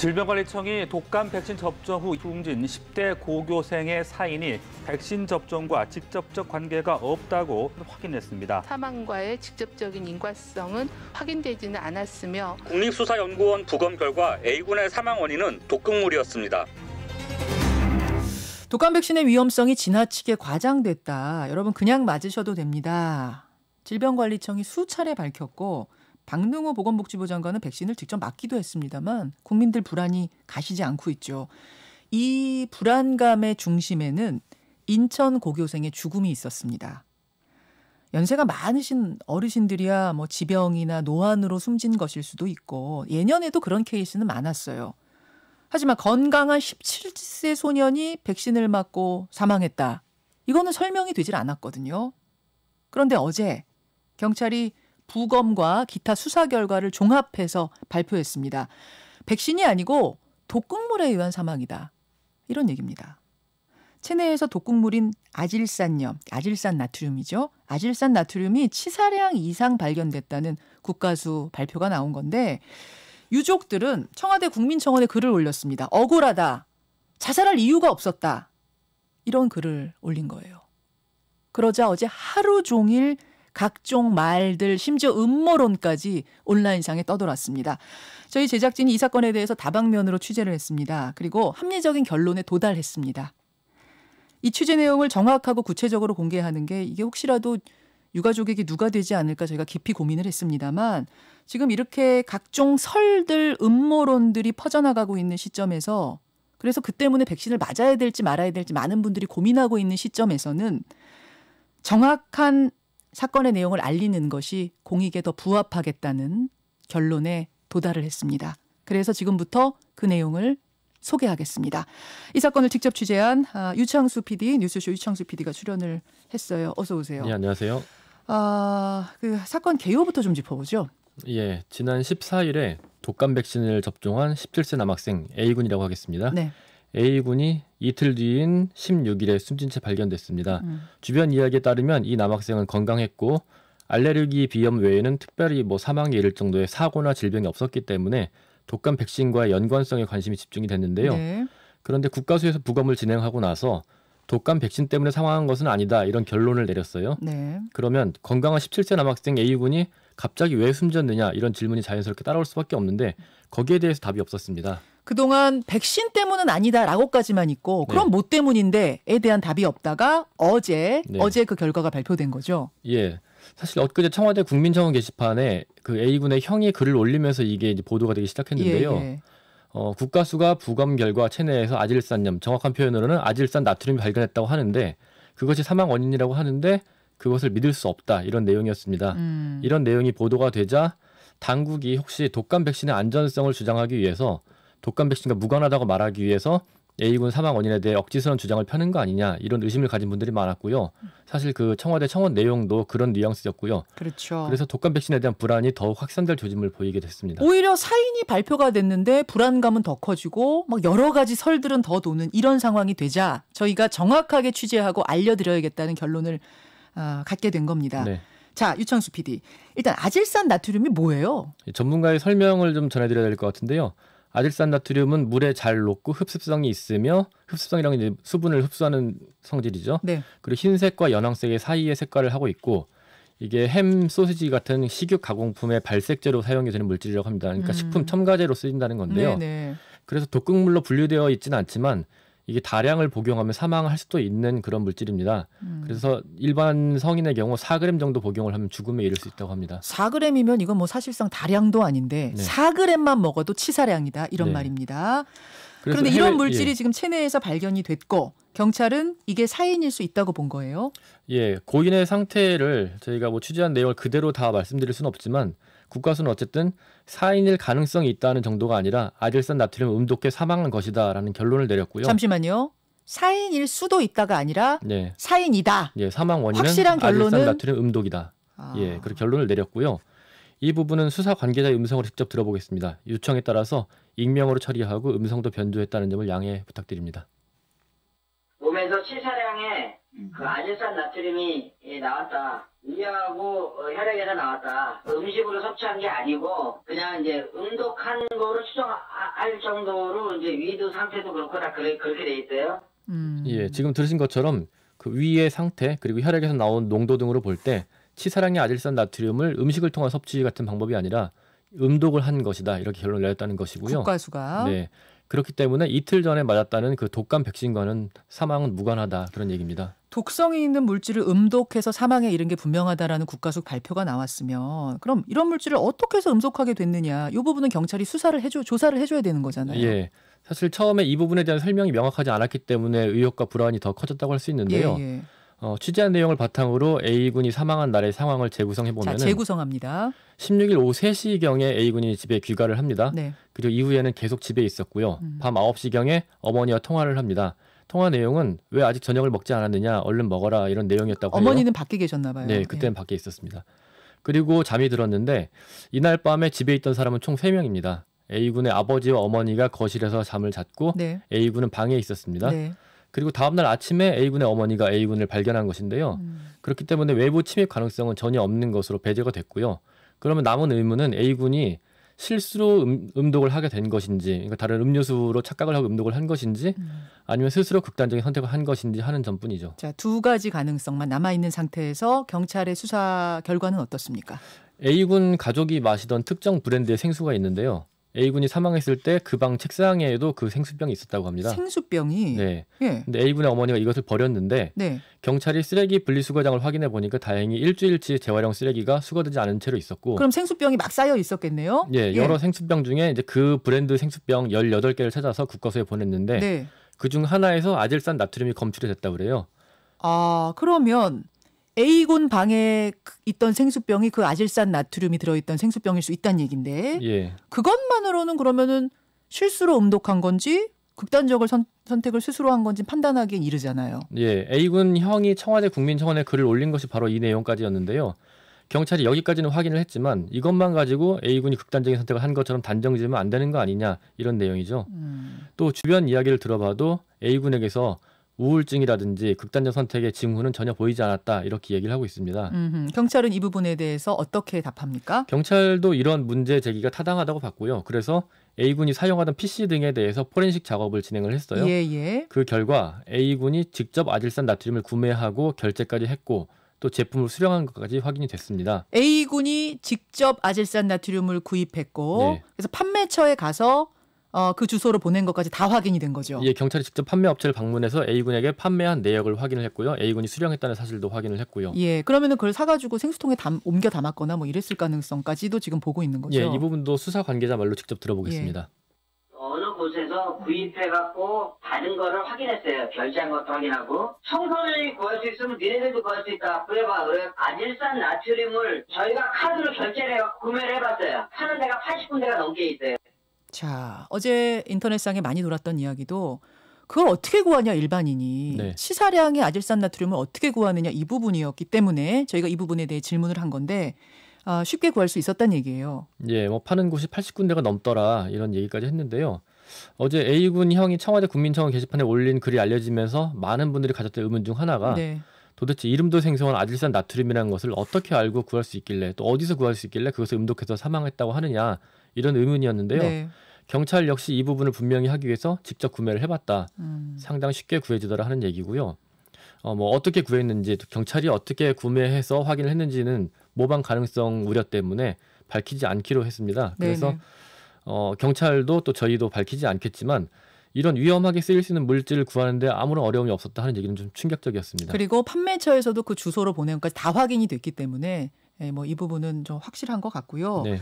질병관리청이 독감 백신 접종 후 숨진 10대 고교생의 사인이 백신 접종과 직접적 관계가 없다고 확인했습니다. 사망과의 직접적인 인과성은 확인되지는 않았으며 국립수사연구원 부검 결과 A군의 사망 원인은 독극물이었습니다. 독감 백신의 위험성이 지나치게 과장됐다. 여러분 그냥 맞으셔도 됩니다. 질병관리청이 수차례 밝혔고 박능호 보건복지부 장관은 백신을 직접 맞기도 했습니다만 국민들 불안이 가시지 않고 있죠. 이 불안감의 중심에는 인천 고교생의 죽음이 있었습니다. 연세가 많으신 어르신들이야 뭐 지병이나 노안으로 숨진 것일 수도 있고 예년에도 그런 케이스는 많았어요. 하지만 건강한 17세 소년이 백신을 맞고 사망했다. 이거는 설명이 되질 않았거든요. 그런데 어제 경찰이 부검과 기타 수사 결과를 종합해서 발표했습니다. 백신이 아니고 독극물에 의한 사망이다. 이런 얘기입니다. 체내에서 독극물인 아질산염, 아질산 나트륨이죠. 아질산 나트륨이 치사량 이상 발견됐다는 국가수 발표가 나온 건데 유족들은 청와대 국민청원에 글을 올렸습니다. 억울하다. 자살할 이유가 없었다. 이런 글을 올린 거예요. 그러자 어제 하루 종일 각종 말들 심지어 음모론까지 온라인상에 떠돌았습니다. 저희 제작진이 이 사건에 대해서 다방면으로 취재를 했습니다. 그리고 합리적인 결론에 도달했습니다. 이 취재 내용을 정확하고 구체적으로 공개하는 게 이게 혹시라도 유가족에게 누가 되지 않을까 저희가 깊이 고민을 했습니다만 지금 이렇게 각종 설들, 음모론들이 퍼져나가고 있는 시점에서 그래서 그 때문에 백신을 맞아야 될지 말아야 될지 많은 분들이 고민하고 있는 시점에서는 정확한 사건의 내용을 알리는 것이 공익에 더 부합하겠다는 결론에 도달을 했습니다. 그래서 지금부터 그 내용을 소개하겠습니다. 이 사건을 직접 취재한 유창수 PD, 뉴스쇼 유창수 PD가 출연을 했어요. 어서 오세요. 네, 안녕하세요. 그 사건 개요부터 좀 짚어보죠. 예, 지난 14일에 독감 백신을 접종한 17세 남학생 A군이라고 하겠습니다. 네. A군이 이틀 뒤인 16일에 숨진 채 발견됐습니다. 주변 이야기에 따르면 이 남학생은 건강했고 알레르기 비염 외에는 특별히 사망에 이를 정도의 사고나 질병이 없었기 때문에 독감 백신과의 연관성에 관심이 집중이 됐는데요. 네. 그런데 국가수에서 부검을 진행하고 나서 독감 백신 때문에 사망한 것은 아니다 이런 결론을 내렸어요. 네. 그러면 건강한 17세 남학생 A군이 갑자기 왜 숨졌느냐 이런 질문이 자연스럽게 따라올 수밖에 없는데 거기에 대해서 답이 없었습니다. 그동안 백신 때문은 아니다라고까지만 있고 그럼 뭐 때문인데에 대한 답이 없다가 어제 그 결과가 발표된 거죠. 예. 사실 엊그제 청와대 국민청원 게시판에 그 A군의 형이 글을 올리면서 이게 이제 보도가 되기 시작했는데요. 예. 국가수가 부검 결과 체내에서 아질산염, 정확한 표현으로는 아질산 나트륨이 발견했다고 하는데 그것이 사망 원인이라고 하는데 그것을 믿을 수 없다 이런 내용이었습니다. 이런 내용이 보도가 되자 당국이 혹시 독감 백신의 안전성을 주장하기 위해서 독감 백신과 무관하다고 말하기 위해서 A군 사망 원인에 대해 억지스러운 주장을 펴는 거 아니냐 이런 의심을 가진 분들이 많았고요. 사실 그 청와대 청원 내용도 그런 뉘앙스였고요. 그렇죠. 그래서 독감 백신에 대한 불안이 더욱 확산될 조짐을 보이게 됐습니다. 오히려 사인이 발표가 됐는데 불안감은 더 커지고 막 여러 가지 설들은 더 도는 이런 상황이 되자 저희가 정확하게 취재하고 알려드려야겠다는 결론을 갖게 된 겁니다. 네. 자, 유창수 PD. 일단 아질산 나트륨이 뭐예요? 전문가의 설명을 좀 전해드려야 될 것 같은데요. 아질산 나트륨은 물에 잘 녹고 흡습성이 있으며 흡습성이라는 게 수분을 흡수하는 성질이죠. 네. 그리고 흰색과 연황색의 사이의 색깔을 하고 있고 이게 햄, 소시지 같은 식육 가공품의 발색제로 사용이 되는 물질이라고 합니다. 그러니까 식품 첨가제로 쓰인다는 건데요. 네네. 그래서 독극물로 분류되어 있지는 않지만 이게 다량을 복용하면 사망을 할 수도 있는 그런 물질입니다. 그래서 일반 성인의 경우 4g 정도 복용을 하면 죽음에 이를 수 있다고 합니다. 4g이면 이건 사실상 다량도 아닌데 4g만 먹어도 치사량이다 이런 말입니다. 그런데 이런 물질이 지금 체내에서 발견이 됐고 경찰은 이게 사인일 수 있다고 본 거예요? 예, 고인의 상태를 저희가 취재한 내용을 그대로 다 말씀드릴 수는 없지만 국가수는 어쨌든 사인일 가능성이 있다는 정도가 아니라 아질산 나트륨 음독해 사망한 것이다라는 결론을 내렸고요. 잠시만요. 사인일 수도 있다가 아니라 사인이다. 예, 사망 원인은 확실한 결론은 아질산 나트륨 음독이다. 예, 그렇게 결론을 내렸고요. 이 부분은 수사 관계자의 음성을 직접 들어보겠습니다. 요청에 따라서 익명으로 처리하고 음성도 변조했다는 점을 양해 부탁드립니다. 몸에서 치사량의 그 아질산 나트륨이 나왔다. 위하고 혈액에서 나왔다. 음식으로 섭취한 게 아니고 그냥 이제 음독한 거로 추정할 정도로 이제 위도 상태도 그렇고 다 그렇게 돼 있어요. 예, 지금 들으신 것처럼 그 위의 상태 그리고 혈액에서 나온 농도 등으로 볼 때 치사량의 아질산 나트륨을 음식을 통한 섭취 같은 방법이 아니라 음독을 한 것이다 이렇게 결론을 내렸다는 것이고요. 국가수가. 네, 그렇기 때문에 이틀 전에 맞았다는 그 독감 백신과는 사망은 무관하다 그런 얘기입니다. 독성이 있는 물질을 음독해서 사망에 이른 게 분명하다라는 국가수 발표가 나왔으면 그럼 이런 물질을 어떻게 해서 음독하게 됐느냐 이 부분은 경찰이 조사를 해줘야 되는 거잖아요. 예, 사실 처음에 이 부분에 대한 설명이 명확하지 않았기 때문에 의혹과 불안이 더 커졌다고 할 수 있는데요. 예, 예. 취재한 내용을 바탕으로 A군이 사망한 날의 상황을 재구성해보면 자, 재구성합니다. 16일 오후 3시경에 A군이 집에 귀가를 합니다. 네. 그리고 이후에는 계속 집에 있었고요. 밤 9시경에 어머니와 통화를 합니다. 통화 내용은 왜 아직 저녁을 먹지 않았느냐 얼른 먹어라 이런 내용이었다고 해요. 어머니는 밖에 계셨나 봐요. 네, 그때는 밖에 있었습니다. 그리고 잠이 들었는데 이날 밤에 집에 있던 사람은 총 3명입니다. A군의 아버지와 어머니가 거실에서 잠을 잤고 네. A군은 방에 있었습니다. 네. 그리고 다음날 아침에 A군의 어머니가 A군을 발견한 것인데요. 그렇기 때문에 외부 침입 가능성은 전혀 없는 것으로 배제가 됐고요. 그러면 남은 의문은 A군이 실수로 음독을 하게 된 것인지, 그러니까 다른 음료수로 착각을 하고 음독을 한 것인지, 아니면 스스로 극단적인 선택을 한 것인지 하는 점뿐이죠. 자, 두 가지 가능성만 남아 있는 상태에서 경찰의 수사 결과는 어떻습니까? A군 가족이 마시던 특정 브랜드의 생수가 있는데요. A군이 사망했을 때 그 방 책상에도 그 생수병이 있었다고 합니다. 생수병이? 네. 예. 근데 A군의 어머니가 이것을 버렸는데 네. 경찰이 쓰레기 분리수거장을 확인해 보니까 다행히 일주일치 재활용 쓰레기가 수거되지 않은 채로 있었고 그럼 생수병이 막 쌓여 있었겠네요? 예, 여러 생수병 중에 이제 그 브랜드 생수병 18개를 찾아서 국과수에 보냈는데 네. 그중 하나에서 아질산 나트륨이 검출이 됐다고 그래요. 아, 그러면 A군 방에 있던 생수병이 그 아질산 나트륨이 들어있던 생수병일 수 있다는 얘기인데 예. 그것만으로는 그러면은 실수로 음독한 건지 극단적인 선택을 스스로 한 건지 판단하기엔 이르잖아요. 예, A군 형이 청와대 국민청원에 글을 올린 것이 바로 이 내용까지였는데요. 경찰이 여기까지는 확인을 했지만 이것만 가지고 A군이 극단적인 선택을 한 것처럼 단정지으면 안 되는 거 아니냐 이런 내용이죠. 또 주변 이야기를 들어봐도 A군에게서 우울증이라든지 극단적 선택의 징후는 전혀 보이지 않았다 이렇게 얘기를 하고 있습니다. 경찰은 이 부분에 대해서 어떻게 답합니까? 경찰도 이런 문제 제기가 타당하다고 봤고요. 그래서 A군이 사용하던 PC 등에 대해서 포렌식 작업을 진행을 했어요. 예. 그 결과 A군이 직접 아질산 나트륨을 구매하고 결제까지 했고 또 제품을 수령한 것까지 확인이 됐습니다. A군이 직접 아질산 나트륨을 구입했고 네. 그래서 판매처에 가서 그 주소로 보낸 것까지 다 확인이 된 거죠. 예, 경찰이 직접 판매 업체를 방문해서 A군에게 판매한 내역을 확인을 했고요. A군이 수령했다는 사실도 확인을 했고요. 예, 그러면은 그걸 사가지고 생수통에 옮겨 담았거나 뭐 이랬을 가능성까지도 지금 보고 있는 거죠. 예, 이 부분도 수사 관계자 말로 직접 들어보겠습니다. 어느 곳에서 구입해갖고 받은 거를 확인했어요. 결제한 것도 확인하고. 청소년이 구할 수 있으면 니네들도 구할 수 있다. 그래봐. 그래. 아질산 나트륨을 저희가 카드로 결제를 해갖고 구매를 해봤어요. 파는 데가 80군데가 넘게 있어요. 자, 어제 인터넷상에 많이 돌았던 이야기도 그걸 어떻게 구하냐 일반인이. 네. 치사량의 아질산 나트륨을 어떻게 구하느냐 이 부분이었기 때문에 저희가 이 부분에 대해 질문을 한 건데 쉽게 구할 수 있었다는 얘기예요. 예, 뭐 파는 곳이 80군데가 넘더라 이런 얘기까지 했는데요. 어제 A군 형이 청와대 국민청원 게시판에 올린 글이 알려지면서 많은 분들이 가졌던 의문 중 하나가 네. 도대체 이름도 생소한 아질산 나트륨이라는 것을 어떻게 알고 구할 수 있길래 또 어디서 구할 수 있길래 그것을 음독해서 사망했다고 하느냐 이런 의문이었는데요. 네. 경찰 역시 이 부분을 분명히 하기 위해서 직접 구매를 해봤다. 상당히 쉽게 구해지더라 하는 얘기고요. 뭐 어떻게 구했는지 또 경찰이 어떻게 구매해서 확인을 했는지는 모방 가능성 우려 때문에 밝히지 않기로 했습니다. 그래서 경찰도 또 저희도 밝히지 않겠지만 이런 위험하게 쓰일 수 있는 물질을 구하는데 아무런 어려움이 없었다 하는 얘기는 좀 충격적이었습니다. 그리고 판매처에서도 그 주소로 보낸 것까지 다 확인이 됐기 때문에 뭐 이 부분은 좀 확실한 것 같고요. 네.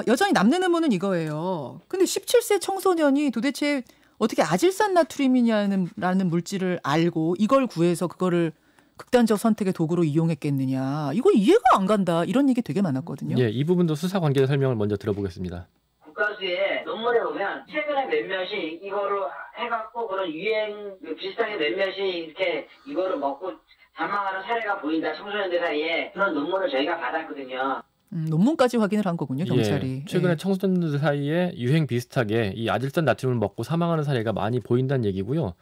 여전히 남는 의문은 이거예요. 근데 17세 청소년이 도대체 어떻게 아질산 나트륨이냐는 물질을 알고 이걸 구해서 그거를 극단적 선택의 도구로 이용했겠느냐. 이거 이해가 안 간다. 이런 얘기 되게 많았거든요. 예, 이 부분도 수사 관계자 설명을 먼저 들어보겠습니다. 국가수에 논문에 보면 최근에 몇몇이 이거를 해갖고 그런 유행 비슷하게 몇몇이 이렇게 이거를 먹고 사망하는 사례가 보인다. 청소년들 사이에 그런 논문을 저희가 받았거든요. 논문까지 확인을 한 거군요, 경찰이. 예, 최근에 청소년들 사이에 유행 비슷하게 이 아질산 나트륨을 먹고 사망하는 사례가 많이 보인다는 얘기고요.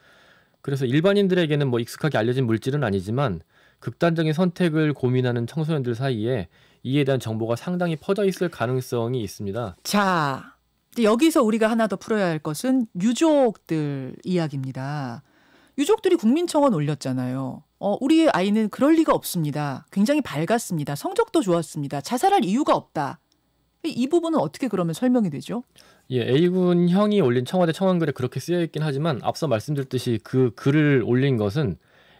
그래서 일반인들에게는 뭐 익숙하게 알려진 물질은 아니지만 극단적인 선택을 고민하는 청소년들 사이에 이에 대한 정보가 상당히 퍼져 있을 가능성이 있습니다. 자, 여기서 우리가 하나 더 풀어야 할 것은 유족들 이야기입니다. 유족들이 국민청원 올렸잖아요. 우리 아이는 그럴 리가 없습니다. 굉장히 밝았습니다. 성적도 좋았습니다. 자살할 이유가 없다. 이 부분은 어떻게 그러면 설명이 되죠? 예, A군 형이 올린 청와대 청원글에 그렇게 쓰여 있긴 하지만 앞서 말씀드렸듯이 그 글을 올린 것은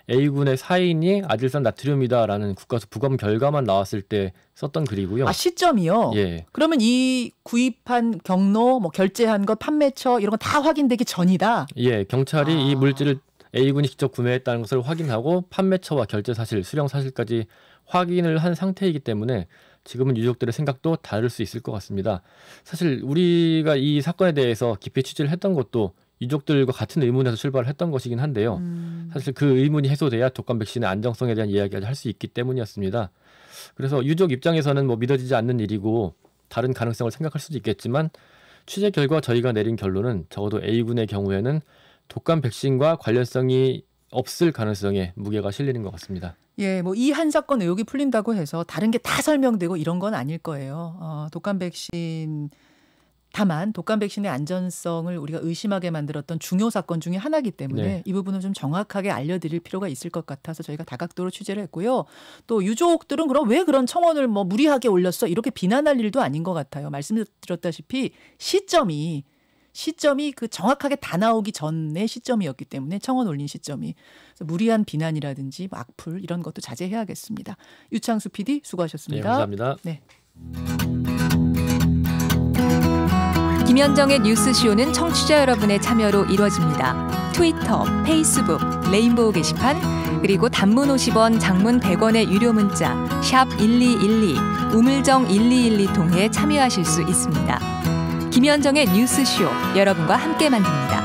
A군의 사인이 아질산 나트륨이다라는 국가수 부검 결과만 나왔을 때 썼던 글이고요. 아, 시점이요? 예. 그러면 이 구입한 경로, 뭐 결제한 것, 판매처 이런 건 다 확인되기 전이다? 예, 경찰이 이 물질을 A군이 직접 구매했다는 것을 확인하고 판매처와 결제 사실, 수령 사실까지 확인을 한 상태이기 때문에 지금은 유족들의 생각도 다를 수 있을 것 같습니다. 사실 우리가 이 사건에 대해서 깊이 취재를 했던 것도 유족들과 같은 의문에서 출발을 했던 것이긴 한데요. 사실 그 의문이 해소돼야 독감 백신의 안정성에 대한 이야기를 할 수 있기 때문이었습니다. 그래서 유족 입장에서는 뭐 믿어지지 않는 일이고 다른 가능성을 생각할 수도 있겠지만 취재 결과 저희가 내린 결론은 적어도 A군의 경우에는 독감 백신과 관련성이 없을 가능성에 무게가 실리는 것 같습니다. 예, 뭐 이 한 사건 의혹이 풀린다고 해서 다른 게 다 설명되고 이런 건 아닐 거예요. 독감 백신 다만 독감 백신의 안전성을 우리가 의심하게 만들었던 중요 사건 중에 하나이기 때문에 네. 이 부분은 좀 정확하게 알려드릴 필요가 있을 것 같아서 저희가 다각도로 취재를 했고요. 또 유족들은 그럼 왜 그런 청원을 뭐 무리하게 올렸어? 이렇게 비난할 일도 아닌 것 같아요. 말씀드렸다시피 시점이 그 정확하게 다 나오기 전의 시점이었기 때문에 청원 올린 시점이 그래서 무리한 비난이라든지 악플 이런 것도 자제해야겠습니다. 유창수 PD 수고하셨습니다. 네, 감사합니다. 네. 김현정의 뉴스쇼는 청취자 여러분의 참여로 이루어집니다. 트위터, 페이스북, 레인보우 게시판, 그리고 단문 50원, 장문 100원의 유료 문자 샵 1212, 우물정 1212 통해 참여하실 수 있습니다. 김현정의 뉴스쇼, 여러분과 함께 만듭니다.